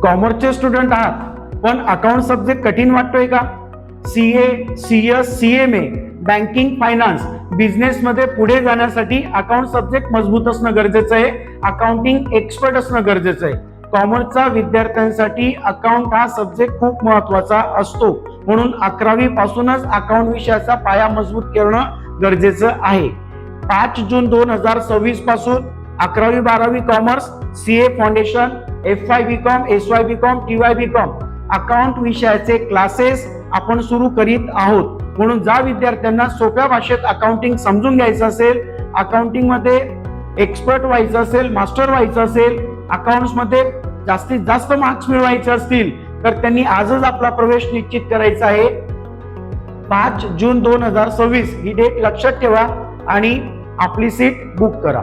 कॉमर्सचे स्टुडंट आहात पण अकाउंट सब्जेक्ट कठीण वाटतोय का? CA, CS, CMA, banking, finance, business मध्ये पुढे जाण्यासाठी अकाउंट सब्जेक्ट मजबूत असणं गरजेचं आहे. अकाउंटिंग एक्सपर्ट असणं गरजेचं आहे. कॉमर्सच्या विद्यार्थ्यांसाठी अकाउंट हा सब्जेक्ट खूप महत्वाचा असतो. म्हणून 11वी पासूनच अकाउंट विषयाचा पाया मजबूत करणं गरजेचं आहे. 5 जून 2026 पासून 11वी 12वी commerce, CA foundation, FY BCom, SY BCom, TY BCom account विषयाचे क्लासेस आपण सुरू करीत आहोत. म्हणून ज्या विद्यार्थ्यांना सोप्या भाषेत अकाउंटिंग समजून घ्यायचं असेल, अकाउंटिंग मध्ये एक्सपर्ट व्हायचं असेल, मास्टर व्हायचं असेल, अकाउंट्स मध्ये जास्तीत जास्त मार्क्स मिळवायचे असतील तर त्यांनी आजच आपला प्रवेश निश्चित करायचा आहे. 5 जून 2026 ही डेट लक्षात ठेवा आणि आपली सीट बुक करा.